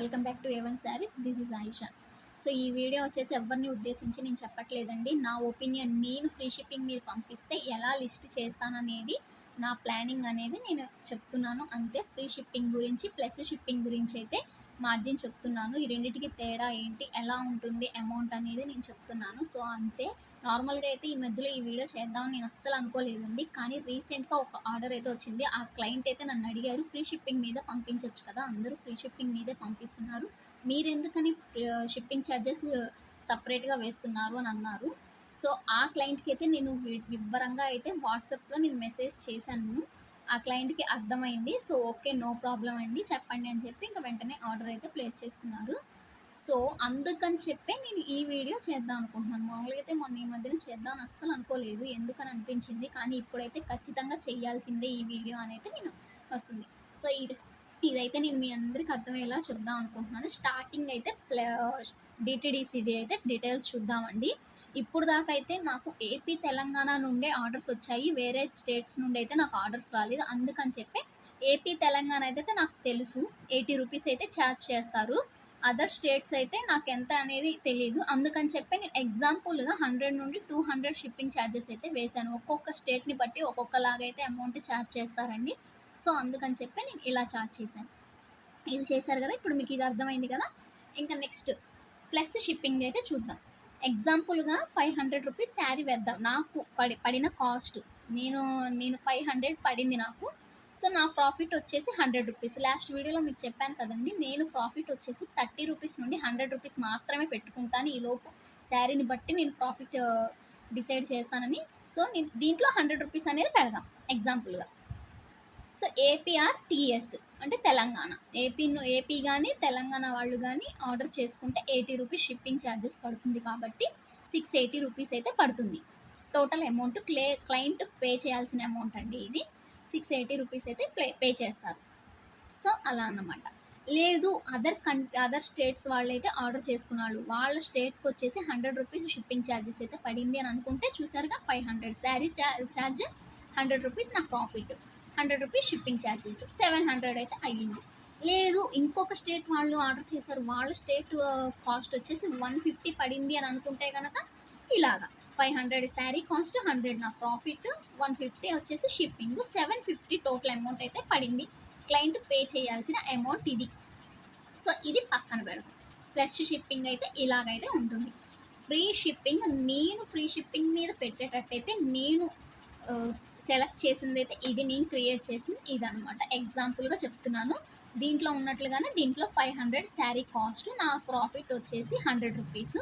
Welcome back to A1 saris. This is Ayesha. So ఈ video వచ్చేసి ఎవరిని ఉద్దేశించి నేను చెప్పట్లేదండి. నా ఒపీనియన్, నేను ఫ్రీ షిప్పింగ్ మీద పంపిస్తే ఎలా లిస్ట్ చేస్తాననేది నా ప్లానింగ్ అనేది నేను చెప్తున్నాను అంతే. ఫ్రీ షిప్పింగ్ గురించి ప్లస్ షిప్పింగ్ గురించి అయితే మార్జిన్ చెప్తున్నాను. ఈ రెండింటికి తేడా ఏంటి, ఎలా ఉంటుంది అమౌంట్ అనేది నేను చెప్తున్నాను. సో అంతే. నార్మల్గా అయితే ఈ మధ్యలో ఈ వీడియో చేద్దామని నేను అస్సలు అనుకోలేదండి. కానీ రీసెంట్గా ఒక ఆర్డర్ అయితే వచ్చింది. ఆ క్లయింట్ అయితే నన్ను అడిగారు, ఫ్రీ షిప్పింగ్ మీద పంపించవచ్చు కదా, అందరూ ఫ్రీ షిప్పింగ్ మీదే పంపిస్తున్నారు, మీరు ఎందుకని షిప్పింగ్ ఛార్జెస్ సపరేట్గా వేస్తున్నారు అని అన్నారు. సో ఆ క్లయింట్కి అయితే నేను వివరంగా అయితే వాట్సాప్లో నేను మెసేజ్ చేశాను. ఆ క్లయింట్కి అర్థమైంది. సో ఓకే, నో ప్రాబ్లం అండి, చెప్పండి అని చెప్పి ఇంకా వెంటనే ఆర్డర్ అయితే ప్లేస్ చేసుకున్నారు. సో అందుకని చెప్పే నేను ఈ వీడియో చేద్దాం అనుకుంటున్నాను. మామూలుగా అయితే మొన్న ఈ మధ్యన చేద్దామని అస్సలు అనుకోలేదు, ఎందుకని అనిపించింది. కానీ ఇప్పుడైతే ఖచ్చితంగా చేయాల్సిందే ఈ వీడియో అనేది నేను వస్తుంది. సో ఇదైతే నేను మీ అందరికి అర్థమయ్యేలా చెప్దాం అనుకుంటున్నాను. స్టార్టింగ్ అయితే డిటీడీసీది అయితే డీటెయిల్స్ చూద్దామండి. ఇప్పుడు దాకా అయితే నాకు ఏపీ తెలంగాణ నుండే ఆర్డర్స్ వచ్చాయి, వేరే స్టేట్స్ నుండి అయితే నాకు ఆర్డర్స్ రాలేదు. అందుకని చెప్పి ఏపీ తెలంగాణ అయితే నాకు తెలుసు 80 రూపీస్ అయితే ఛార్జ్ చేస్తారు. అదర్ స్టేట్స్ అయితే నాకు ఎంత అనేది తెలియదు. అందుకని చెప్పి నేను ఎగ్జాంపుల్గా 100 నుండి 200 షిప్పింగ్ ఛార్జెస్ అయితే వేశాను. ఒక్కొక్క స్టేట్ని బట్టి ఒక్కొక్కలాగా అయితే అమౌంట్ ఛార్జ్ చేస్తారండి. సో అందుకని చెప్పి నేను ఇలా ఛార్జ్ చేశాను. ఇది చేశారు కదా, ఇప్పుడు మీకు ఇది అర్థమైంది కదా. ఇంకా నెక్స్ట్ ప్లస్ షిప్పింగ్ అయితే చూద్దాం. ఎగ్జాంపుల్గా 500 రూపీస్ శారీ వేద్దాం. నాకు పడిన కాస్ట్ నేను 500 పడింది నాకు. సో నా ప్రాఫిట్ వచ్చేసి 100 రూపీస్. లాస్ట్ వీడియోలో మీకు చెప్పాను కదండి, నేను ప్రాఫిట్ వచ్చేసి 30 రూపీస్ నుండి 100 రూపీస్ మాత్రమే పెట్టుకుంటాను. ఈలోపు శారీని బట్టి నేను ప్రాఫిట్ డిసైడ్ చేస్తానని. సో నేను దీంట్లో 100 రూపీస్ అనేది పెడదాం ఎగ్జాంపుల్గా. సో ఏపీఆర్ టీఎస్ అంటే తెలంగాణ, ఏపీ కానీ తెలంగాణ వాళ్ళు కానీ ఆర్డర్ చేసుకుంటే 80 రూపీస్ షిప్పింగ్ ఛార్జెస్ పడుతుంది. కాబట్టి 680 రూపీస్ అయితే పడుతుంది. టోటల్ అమౌంట్ క్లయింట్ పే చేయాల్సిన అమౌంట్ అండి ఇది. 680 రూపీస్ అయితే పే చేస్తారు. సో అలా అన్నమాట. లేదు అదర్ స్టేట్స్ వాళ్ళైతే ఆర్డర్ చేసుకున్నాడు, వాళ్ళ స్టేట్కి వచ్చేసి 100 రూపీస్ షిప్పింగ్ ఛార్జెస్ అయితే పడింది అని అనుకుంటే చూసారుగా, 500 శారీ ఛార్జ్, 100 రూపీస్ నా ప్రాఫిట్, 100 రూపీస్ షిప్పింగ్ ఛార్జెస్, 700 అయితే అయ్యింది. లేదు ఇంకొక స్టేట్ వాళ్ళు ఆర్డర్ చేశారు, వాళ్ళ స్టేట్ కాస్ట్ వచ్చేసి 150 పడింది అని అనుకుంటే కనుక ఇలాగా 500 శారీ కాస్ట్, 100 నా ప్రాఫిట్, 150 వచ్చేసి షిప్పింగ్, 750 టోటల్ అమౌంట్ అయితే పడింది. క్లయింట్ పే చేయాల్సిన అమౌంట్ ఇది. సో ఇది పక్కన పెడదాం. ప్లస్ షిప్పింగ్ అయితే ఇలాగైతే ఉంటుంది. ఫ్రీ షిప్పింగ్, నేను ఫ్రీ షిప్పింగ్ మీద పెట్టేటట్టయితే నేను సెలెక్ట్ చేసింది అయితే ఇది, నేను క్రియేట్ చేసింది ఇది అనమాట. ఎగ్జాంపుల్గా చెప్తున్నాను. దీంట్లో ఉన్నట్లుగానే దీంట్లో 500 శారీ కాస్ట్, నా ప్రాఫిట్ వచ్చేసి 100 రూపీస్.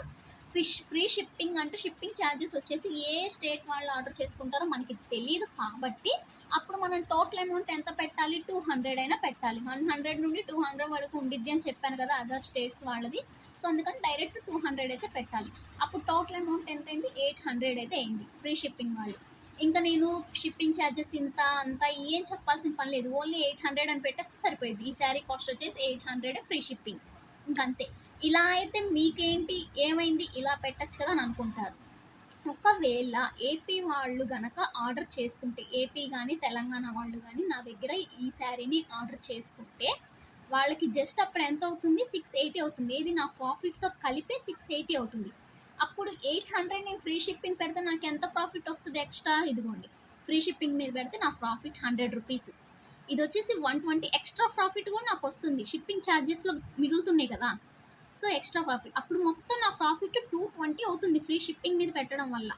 ఫ్రీ షిప్పింగ్ అంటే షిప్పింగ్ ఛార్జెస్ వచ్చేసి ఏ స్టేట్ వాళ్ళు ఆర్డర్ చేసుకుంటారో మనకి తెలియదు. కాబట్టి అప్పుడు మనం టోటల్ అమౌంట్ ఎంత పెట్టాలి, 200 అయినా పెట్టాలి. 100 నుండి 200 వరకు ఉండిద్ది అని చెప్పాను కదా అదర్ స్టేట్స్ వాళ్ళది. సో అందుకని డైరెక్ట్ 200 అయితే పెట్టాలి. అప్పుడు టోటల్ అమౌంట్ ఎంత అయింది, 800 అయితే అయింది ఫ్రీ షిప్పింగ్ వాళ్ళు. ఇంకా నేను షిప్పింగ్ ఛార్జెస్ ఇంత అంతా ఏం చెప్పాల్సిన పని లేదు, ఓన్లీ 800 అని పెట్టేస్తే సరిపోయింది. ఈ శారీ కాస్ట్ వచ్చేసి 800 ఫ్రీ షిప్పింగ్, ఇంకంతే. ఇలా అయితే మీకేంటి ఏమైంది, ఇలా పెట్టచ్చు కదా అని అనుకుంటారు. ఒకవేళ ఏపీ వాళ్ళు గనక ఆర్డర్ చేసుకుంటే, ఏపీ కానీ తెలంగాణ వాళ్ళు కానీ నా దగ్గర ఈ శారీని ఆర్డర్ చేసుకుంటే వాళ్ళకి జస్ట్ అప్పుడు ఎంత అవుతుంది, 680 అవుతుంది. ఏది నా ప్రాఫిట్తో కలిపే 680 అవుతుంది. అప్పుడు 800 నేను ఫ్రీ షిప్పింగ్ పెడితే నాకు ఎంత ప్రాఫిట్ వస్తుంది ఎక్స్ట్రా, ఇదిగోండి ఫ్రీ షిప్పింగ్ మీద పెడితే నా ప్రాఫిట్ 100 రూపీస్. ఇది వచ్చేసి 120 ఎక్స్ట్రా ప్రాఫిట్ కూడా నాకు వస్తుంది, షిప్పింగ్ ఛార్జెస్లో మిగులుతున్నాయి కదా. సో ఎక్స్ట్రా ప్రాఫిట్ అప్పుడు మొత్తం నా ప్రాఫిట్ 220 అవుతుంది ఫ్రీ షిప్పింగ్ మీద పెట్టడం వల్ల.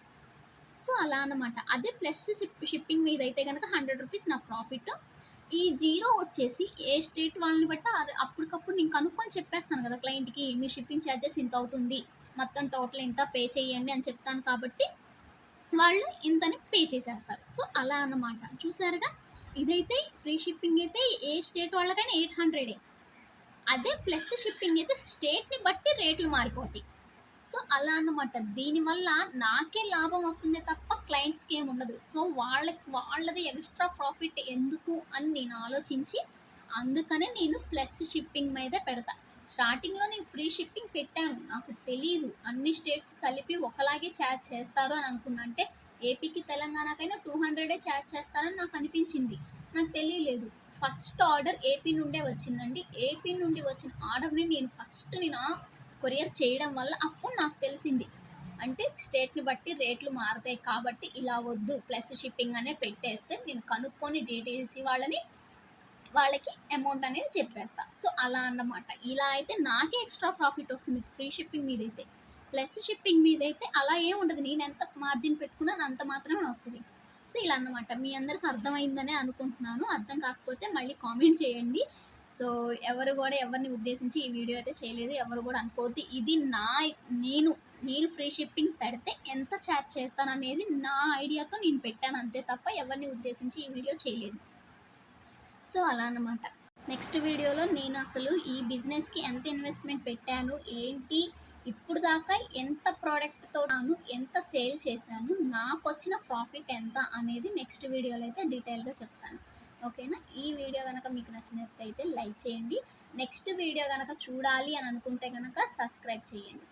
సో అలా అన్నమాట. అదే ప్లస్ షిప్పింగ్ మీద అయితే కనుక 100 రూపీస్ నా ప్రాఫిట్. ఈ జీరో వచ్చేసి ఏ స్టేట్ వాళ్ళని బట్టి అప్పటికప్పుడు నేను కనుక్కొని చెప్పేస్తాను కదా క్లయింట్కి, మీ షిప్పింగ్ ఛార్జెస్ ఇంత అవుతుంది, మొత్తం టోటల్ ఇంత పే చేయండి అని చెప్తాను. కాబట్టి వాళ్ళు ఇంతని పే చేసేస్తారు. సో అలా అన్నమాట. చూసారుగా, ఇదైతే ఫ్రీ షిప్పింగ్ అయితే ఏ స్టేట్ వాళ్ళకైనా 800. అదే ప్లస్ షిప్పింగ్ అయితే స్టేట్ని బట్టి రేట్లు మారిపోతాయి. సో అలా అన్నమాట. దీనివల్ల నాకే లాభం వస్తుంది తప్ప క్లయింట్స్కి ఏమి ఉండదు. సో వాళ్ళది ఎక్స్ట్రా ప్రాఫిట్ ఎందుకు అని నేను ఆలోచించి, అందుకనే నేను ప్లస్ షిప్పింగ్ మీదే పెడతా. స్టార్టింగ్లో నేను ఫ్రీ షిప్పింగ్ పెట్టాను, నాకు తెలియదు అన్ని స్టేట్స్ కలిపి ఒకలాగే ఛార్జ్ చేస్తారు అని అనుకున్నా. అంటే ఏపీకి తెలంగాణకైనా 200 ఛార్జ్ చేస్తారని నాకు అనిపించింది, నాకు తెలియలేదు. ఫస్ట్ ఆర్డర్ ఏపీ నుండే వచ్చిందండి. ఏపీ నుండి వచ్చిన ఆర్డర్ని నేను కొరియర్ చేయడం వల్ల అప్పుడు నాకు తెలిసింది. అంటే స్టేట్ని బట్టి రేట్లు మారుతాయి కాబట్టి ఇలా వద్దు, ప్లస్ షిప్పింగ్ అనే పెట్టేస్తే నేను కనుక్కొని డీటెయిల్స్ వాళ్ళకి అమౌంట్ అనేది చెప్పేస్తా. సో అలా అన్నమాట. ఇలా అయితే నాకే ఎక్స్ట్రా ప్రాఫిట్ వస్తుంది ఫ్రీ షిప్పింగ్ మీద అయితే. ప్లస్ షిప్పింగ్ మీద అయితే అలా ఏం ఉండదు. నేను ఎంత మార్జిన్ పెట్టుకున్నాను అంత మాత్రమే వస్తుంది. సో ఇలా అన్నమాట. మీ అందరికి అర్థమైందనే అనుకుంటున్నాను. అర్థం కాకపోతే మళ్ళీ కామెంట్ చేయండి. సో ఎవరు కూడా ఎవరిని ఉద్దేశించి ఈ వీడియో అయితే చేయలేదు. ఎవరు కూడా అనుకోవద్దు. ఇది నేను ఫ్రీ షిప్పింగ్ పెడితే ఎంత ఛార్జ్ చేస్తాననేది నా ఐడియాతో నేను పెట్టాను అంతే తప్ప ఎవరిని ఉద్దేశించి ఈ వీడియో చేయలేదు. సో అలా అన్నమాట. నెక్స్ట్ వీడియోలో నేను అసలు ఈ బిజినెస్కి ఎంత ఇన్వెస్ట్మెంట్ పెట్టాను, ఏంటి, ఇప్పుడు దాకా ఎంత ప్రోడక్ట్తో ఎంత సేల్ చేశాను, నాకు వచ్చిన ప్రాఫిట్ ఎంత అనేది నెక్స్ట్ వీడియోలో అయితే డీటెయిల్గా చెప్తాను. ఓకేనా? ఈ వీడియో కనుక మీకు నచ్చినట్లయితే లైక్ చేయండి. నెక్స్ట్ వీడియో కనుక చూడాలి అని అనుకుంటే కనుక సబ్స్క్రైబ్ చేయండి.